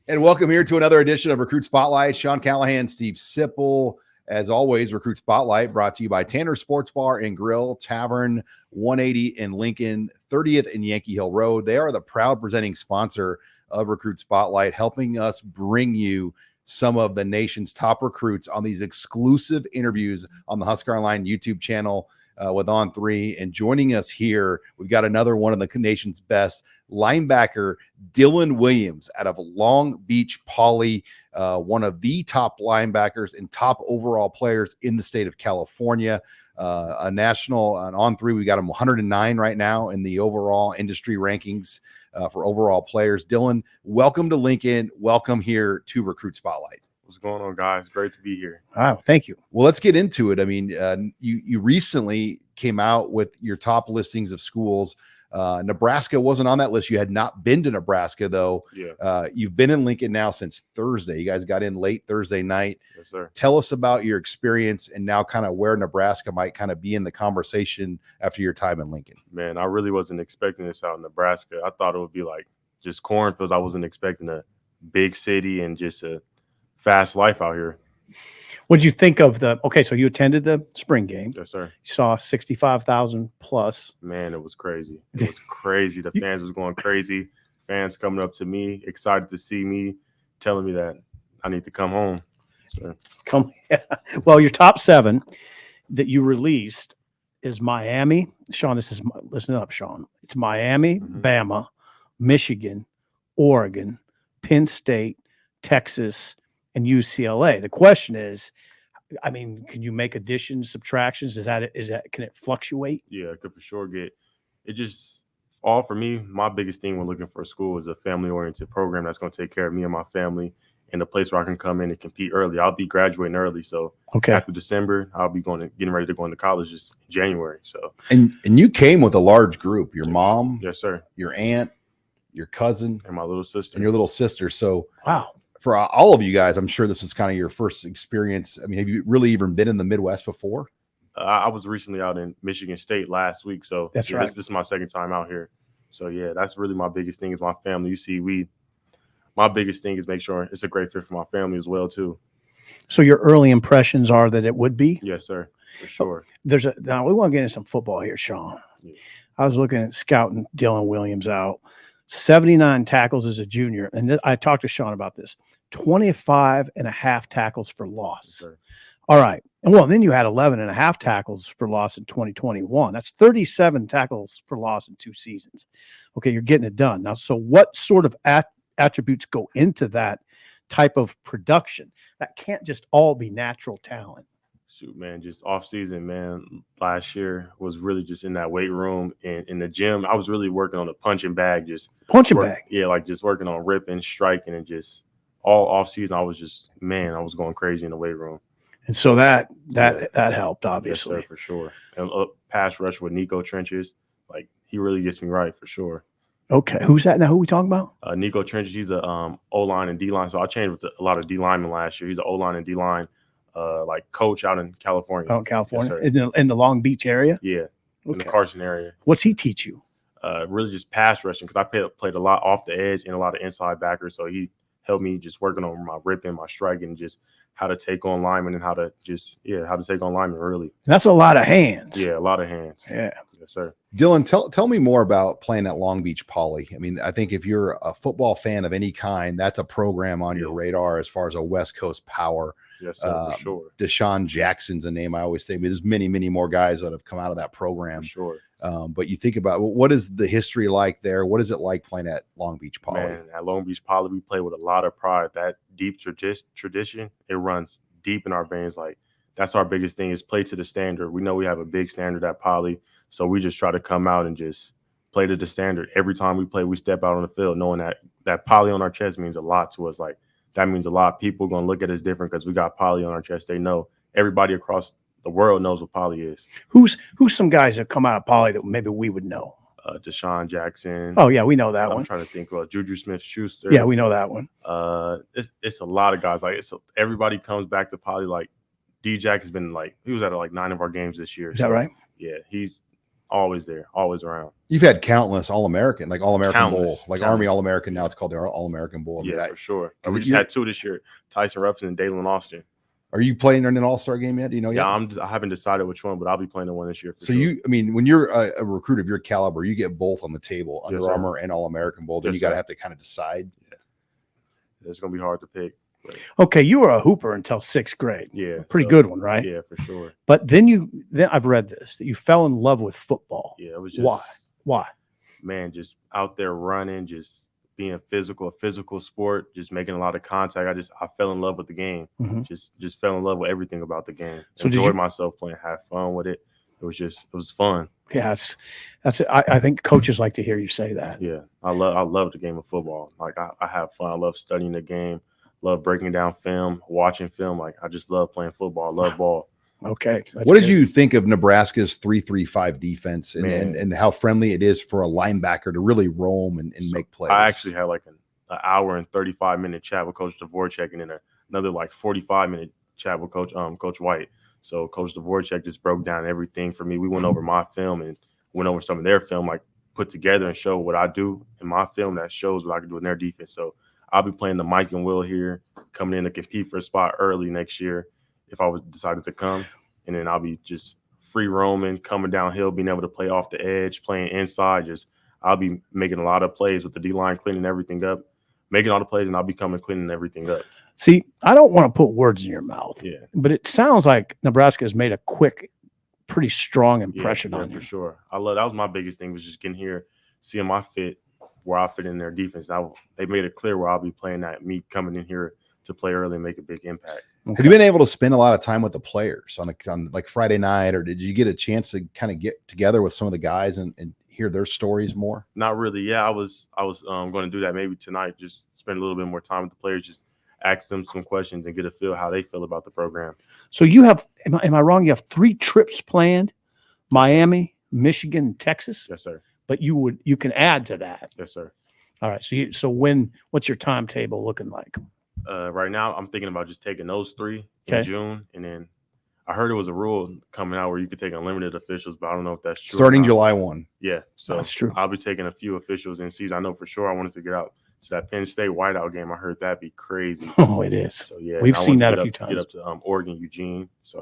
And welcome here to another edition of Recruit Spotlight. Sean Callahan, Steve Sipple. As always, Recruit Spotlight brought to you by Tanner Sports Bar and Grill, Tavern 180 in Lincoln, 30th and Yankee Hill Road. They are the proud presenting sponsor of Recruit Spotlight, helping us bring you some of the nation's top recruits on these exclusive interviews on the HuskerOnline YouTube channel with On3. And joining us here, we've got another one of the nation's best, linebacker Dylan Williams out of Long Beach Poly, one of the top linebackers and top overall players in the state of California. A national on On3, we got him 109 right now in the overall industry rankings for overall players. Dylan, welcome to Lincoln. Welcome here to Recruit Spotlight. What's going on, guys? Great to be here. Wow, thank you. Well, let's get into it. I mean, you recently came out with your top listings of schools. Nebraska wasn't on that list. You had not been to Nebraska, though. Yeah. You've been in Lincoln now since Thursday. You guys got in late Thursday night. Yes, sir. Tell us about your experience and now kind of where Nebraska might kind of be in the conversation after your time in Lincoln. Man, I really wasn't expecting this out in Nebraska. I thought it would be like just cornfields. I wasn't expecting a big city and just a fast life out here. What did you think of so you attended the spring game. Yes, sir. You saw 65,000 plus. Man, it was crazy. It was crazy. The fans was going crazy. Fans coming up to me, excited to see me, telling me that I need to come home. So. Well, your top 7 that you released is Miami. Sean, listen up, Sean. It's Miami, Bama, Michigan, Oregon, Penn State, Texas, and UCLA. The question is, I mean, can you make additions, subtractions? Can it fluctuate? Yeah, it could for sure get it. Just all for me, my biggest thing when looking for a school is a family-oriented program that's going to take care of me and my family and a place where I can come in and compete early. I'll be graduating early, so after December, I'll be getting ready to go into college just in January. So and you came with a large group. Your mom, yes, sir, your aunt, your cousin, and my little sister, and your little sister. So wow. For all of you guys, I'm sure this is kind of your first experience. I mean, have you really even been in the Midwest before? I was recently out in Michigan State last week, so that's right. This is my second time out here. So yeah, that's really my biggest thing is my family. You see, my biggest thing is make sure it's a great fit for my family as well too. So your early impressions are that it would be? Yes, sir, for sure. Now we want to get into some football here, Sean. Yeah. I was looking at scouting Dylan Williams out. 79 tackles as a junior. And I talked to Sean about this. 25 and a half tackles for loss. Yes, all right. And then you had 11 and a half tackles for loss in 2021. That's 37 tackles for loss in 2 seasons. Okay, you're getting it done. Now, so what sort of attributes go into that type of production? That can't just all be natural talent. Shoot, man, just off season, man. Last year was really just in that weight room and in the gym. I was really working on the punching bag, bag. Yeah, like just working on ripping, striking, and just all off season. I was going crazy in the weight room. And so that helped, obviously. Yes, sir, for sure. And pass rush with Nico Trenches, like he really gets me right for sure. Okay, who's that now? Who are we talking about? Nico Trenches. He's a O-line and D-line. So I trained with a lot of D-linemen last year. He's an O-line and D-line. Coach out in California. Oh, California, yes, in the Long Beach area. Yeah, in the Carson area. What's he teach you? Really just pass rushing because I played a lot off the edge and a lot of inside backers. So he helped me just working on my ripping, my striking, just how to take on linemen and how to take on linemen early. And that's a lot of hands. Yeah, a lot of hands. Yeah. Yes, sir. Dylan, tell me more about playing at Long Beach Poly. I mean, I think if you're a football fan of any kind, that's a program on your radar as far as a West Coast power. Yes, sir, for sure. Deshaun Jackson's a name I always say. There's many, many more guys that have come out of that program. For sure. But you think about what is the history like there? What is it like playing at Long Beach Poly? Man, at Long Beach Poly, we play with a lot of pride. That deep tradition, it runs deep in our veins. Like that's our biggest thing is play to the standard. We know we have a big standard at Poly, so we just try to come out and just play to the standard. Every time we play, we step out on the field knowing that Poly on our chest means a lot to us. Like that means a lot. People are going to look at us different because we got Poly on our chest. They know. Everybody across the world knows what Poly is. Who's some guys that come out of Poly that maybe we would know? Deshaun Jackson. Oh yeah, we know that one. I'm trying to think. Juju Smith-Schuster. Yeah, we know that one. It's a lot of guys. Like everybody comes back to Poly. Like D-Jack has been he was at 9 of our games this year. Is that right? Yeah, he's always there, always around. You've had countless All-American, like All-American Bowl, Countless, like countless. Army All-American. Now it's called the All-American Bowl. I mean, Yeah, for sure. And we it- just had 2 this year: Tyson Rupson and Dalen Austin. Are you playing in an All-Star game yet? Do you know yet? Yeah, I haven't decided which one, but I'll be playing in one this year. For So sure. I mean, when you're a recruit of your caliber, you get both on the table, Yes, Under sir. Armour and All-American Bowl. Then Yes, you got to sir. have to kind of decide. It's gonna be hard to pick. Okay, you were a hooper until 6th grade. Yeah, Pretty so, good one, right? Yeah, for sure. But then I've read this, that you fell in love with football. Yeah, it was just Why? Man, just out there running, just being a physical sport, just making a lot of contact. I fell in love with the game. Mhm. Just fell in love with everything about the game. So did Enjoyed you- myself playing, had fun with it. It was fun. Yeah, that's it. I think coaches like to hear you say that. Yeah, I love the game of football. Like I have fun. I love studying the game. Love breaking down film, watching film. Like I just love playing football. Love ball. Okay. What did you think of Nebraska's 3-3-5 defense and how friendly it is for a linebacker to really roam and make plays? I actually had like an hour and 35-minute chat with Coach Dvorak, and then another like 45-minute chat with Coach White. So Coach Dvorak just broke down everything for me. We went over my film and went over some of their film, like put together and show what I do in my film that shows what I can do in their defense. So I'll be playing the Mike and Will here, coming in to compete for a spot early next year if I was decided to come. And then I'll be just free roaming, coming downhill, being able to play off the edge, playing inside. I'll be making a lot of plays with the D-line, cleaning everything up, making all the plays, and I'll be coming cleaning everything up. See, I don't want to put words in your mouth. Yeah. But it sounds like Nebraska has made a quick, pretty strong impression on you. For sure. That was my biggest thing, was just getting here, seeing my fit, where I fit in their defense. They made it clear where I'll be playing at, me coming in here to play early and make a big impact. Have you been able to spend a lot of time with the players on like Friday night, or did you get a chance to kind of get together with some of the guys and hear their stories more? Not really. Yeah, I was going to do that maybe tonight. Just spend a little bit more time with the players, just ask them some questions and get a feel how they feel about the program. So you have, am I wrong? You have 3 trips planned: Miami, Michigan, and Texas. Yes, sir. But you can add to that. Yes, sir. All right. So what's your timetable looking like? Right now, I'm thinking about just taking those 3 Okay. in June, and then I heard it was a rule coming out where you could take unlimited officials, but I don't know if that's true. Starting July 1. Yeah, so That's true. I'll be taking a few officials in season. I know for sure I wanted to get out to that Penn State whiteout game. I heard that'd be crazy. Oh, it is. So yeah, We've I seen wanted that to a few Get times. up to Oregon, Eugene. So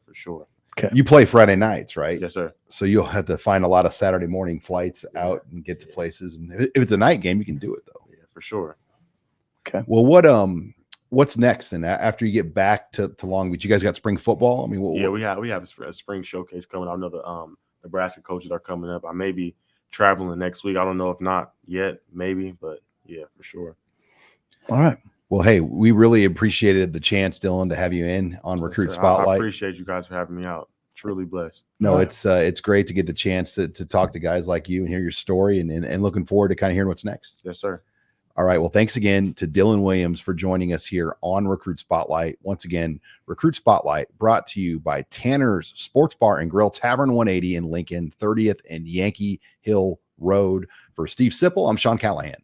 for sure. Okay. You play Friday nights, right? Yes, sir. So you'll have to find a lot of Saturday morning flights out and get to places. And if it's a night game, you can do it though. Yeah, for sure. Okay. Well, what's next? And after you get back to Long Beach, you guys got spring football. I mean, we have a spring showcase coming out. I know the Nebraska coaches are coming up. I may be traveling next week. I don't know if not yet, maybe, but yeah, for sure. All right. Well, hey, we really appreciated the chance, Dylan, to have you in on Recruit Yes, sir. Spotlight. I appreciate you guys for having me out. Truly blessed. No, All right. it's great to get the chance to talk to guys like you and hear your story and looking forward to kind of hearing what's next. Yes, sir. All right. Well, thanks again to Dylan Williams for joining us here on Recruit Spotlight. Once again, Recruit Spotlight brought to you by Tanner's Sports Bar and Grill, Tavern 180 in Lincoln, 30th and Yankee Hill Road. For Steve Sipple, I'm Sean Callahan.